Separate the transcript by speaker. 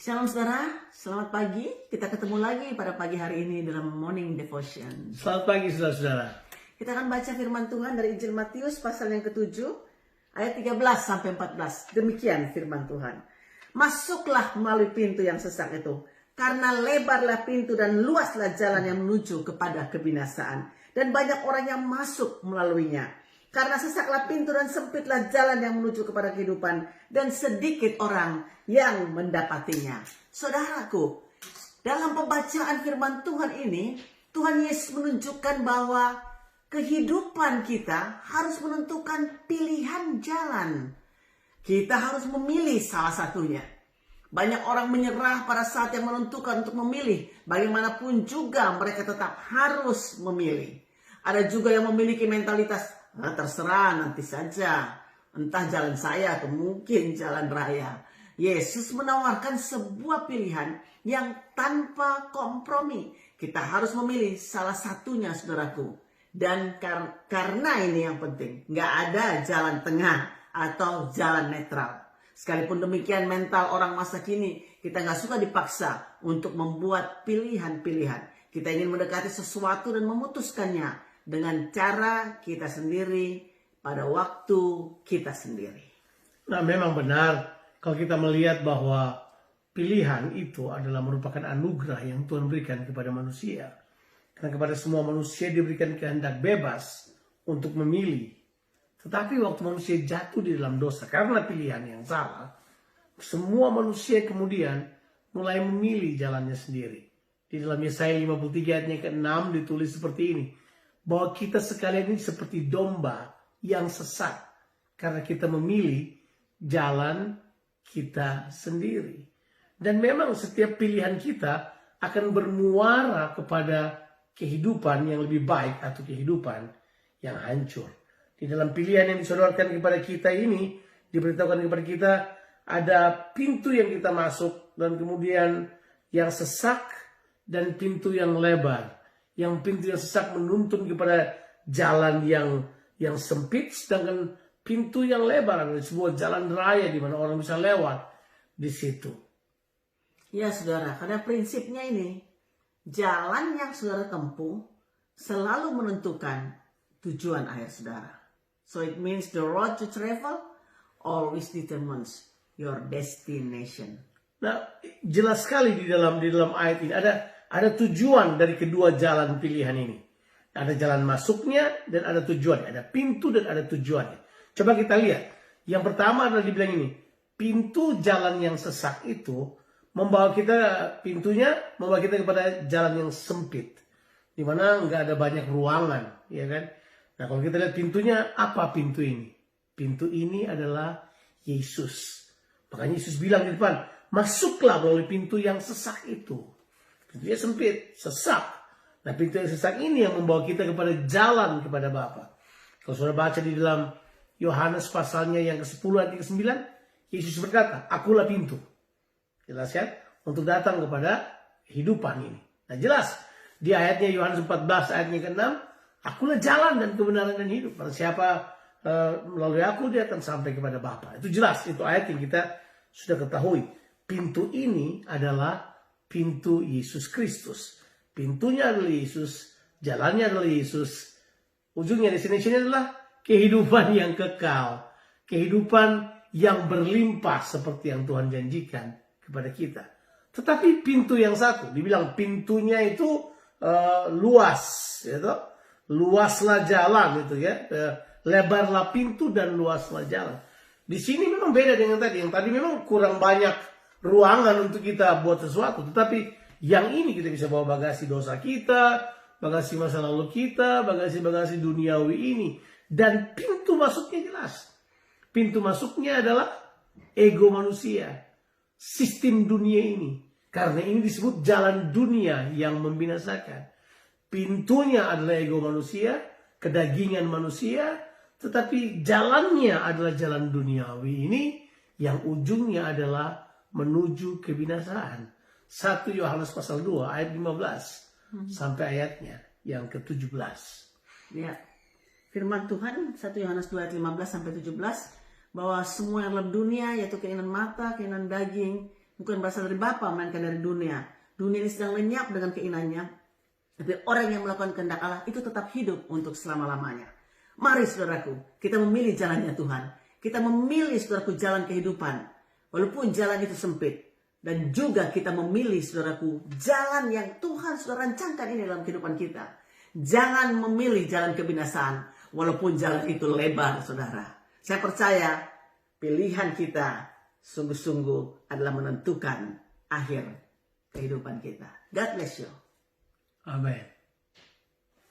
Speaker 1: Shalom saudara, selamat pagi. Kita ketemu lagi pada pagi hari ini dalam Morning Devotion.
Speaker 2: Selamat pagi saudara-saudara.
Speaker 1: Kita akan baca firman Tuhan dari Injil Matius pasal yang ke-7 ayat 13 sampai 14. Demikian firman Tuhan. Masuklah melalui pintu yang sesak itu, karena lebarlah pintu dan luaslah jalan yang menuju kepada kebinasaan, dan banyak orang yang masuk melaluinya. Karena sesaklah pintu dan sempitlah jalan yang menuju kepada kehidupan, dan sedikit orang yang mendapatinya. Saudaraku, dalam pembacaan firman Tuhan ini, Tuhan Yesus menunjukkan bahwa kehidupan kita harus menentukan pilihan jalan. Kita harus memilih salah satunya. Banyak orang menyerah pada saat yang menentukan untuk memilih. Bagaimanapun juga mereka tetap harus memilih. Ada juga yang memiliki mentalitas, terserah nanti saja. Entah jalan saya atau mungkin jalan raya. Yesus menawarkan sebuah pilihan yang tanpa kompromi. Kita harus memilih salah satunya, saudaraku. Dan karena ini yang penting, nggak ada jalan tengah atau jalan netral. Sekalipun demikian, mental orang masa kini, kita nggak suka dipaksa untuk membuat pilihan-pilihan. Kita ingin mendekati sesuatu dan memutuskannya dengan cara kita sendiri pada waktu kita sendiri.
Speaker 2: Nah, memang benar kalau kita melihat bahwa pilihan itu adalah merupakan anugerah yang Tuhan berikan kepada manusia. Karena kepada semua manusia diberikan kehendak bebas untuk memilih. Tetapi waktu manusia jatuh di dalam dosa karena pilihan yang salah, semua manusia kemudian mulai memilih jalannya sendiri. Di dalam Yesaya 53 ayat yang ke-6 ditulis seperti ini. Bahwa kita sekalian ini seperti domba yang sesat. Karena kita memilih jalan kita sendiri. Dan memang setiap pilihan kita akan bermuara kepada kehidupan yang lebih baik atau kehidupan yang hancur. Di dalam pilihan yang disodorkan kepada kita ini, diberitahukan kepada kita ada pintu yang kita masuk dan kemudian yang sesak dan pintu yang lebar. Yang pintu yang sesak menuntun kepada jalan yang sempit, sedangkan pintu yang lebar adalah sebuah jalan raya di mana orang bisa lewat di situ.
Speaker 1: Ya saudara, karena prinsipnya ini, jalan yang saudara tempuh selalu menentukan tujuan akhir saudara. So it means the road to travel always determines your destination.
Speaker 2: Nah, jelas sekali di dalam ayat ini ada tujuan dari kedua jalan pilihan ini. Ada jalan masuknya dan ada tujuannya. Ada pintu dan ada tujuannya. Coba kita lihat. Yang pertama adalah dibilang ini. Pintu jalan yang sesak itu membawa kita kepada jalan yang sempit. Di mana nggak ada banyak ruangan, ya kan? Nah, kalau kita lihat pintunya, apa pintu ini? Pintu ini adalah Yesus. Makanya Yesus bilang di depan, masuklah melalui pintu yang sesak itu. Pintunya sempit, sesak. Nah, pintu yang sesak ini yang membawa kita kepada jalan kepada Bapa. Kalau sudah baca di dalam Yohanes pasalnya yang ke-10 ayat ke-9, Yesus berkata, akulah pintu. Jelas kan? Untuk datang kepada kehidupan ini. Nah, jelas. Di ayatnya Yohanes 14 ayatnya ke-6, akulah jalan dan kebenaran dan hidup. Barang siapa melalui aku, dia akan sampai kepada Bapa. Itu jelas. Itu ayat yang kita sudah ketahui. Pintu ini adalah pintu Yesus Kristus. Pintunya adalah Yesus, jalannya adalah Yesus. Ujungnya, destinasinya adalah kehidupan yang kekal. Kehidupan yang berlimpah seperti yang Tuhan janjikan kepada kita. Tetapi pintu yang satu, dibilang pintunya itu luas. Gitu. Luaslah jalan itu ya. Lebarlah pintu dan luaslah jalan. Di sini memang beda dengan tadi. Yang tadi memang kurang banyak ruangan untuk kita buat sesuatu. Tetapi yang ini kita bisa bawa bagasi dosa kita, bagasi masa lalu kita, bagasi duniawi ini. Dan pintu masuknya jelas. Pintu masuknya adalah ego manusia. Sistem dunia ini. Karena ini disebut jalan dunia yang membinasakan. Pintunya adalah ego manusia, kedagingan manusia. Tetapi jalannya adalah jalan duniawi ini yang ujungnya adalah menuju kebinasaan. 1 Yohanes pasal 2 ayat 15 sampai ayatnya yang ke-17.
Speaker 1: Ya. Firman Tuhan 1 Yohanes 2 ayat 15 sampai 17 bahwa semua yang dalam dunia yaitu keinginan mata, keinginan daging bukan berasal dari Bapa, melainkan dari dunia. Dunia ini sedang lenyap dengan keinginannya, tapi orang yang melakukan kehendak Allah itu tetap hidup untuk selama-lamanya. Mari saudaraku, kita memilih jalannya Tuhan. Kita memilih saudaraku jalan kehidupan, walaupun jalan itu sempit. Dan juga kita memilih saudaraku jalan yang Tuhan sudah rancangkan ini dalam kehidupan kita. Jangan memilih jalan kebinasaan, walaupun jalan itu lebar, saudara. Saya percaya pilihan kita sungguh-sungguh adalah menentukan akhir kehidupan kita. God bless you.
Speaker 2: Amin.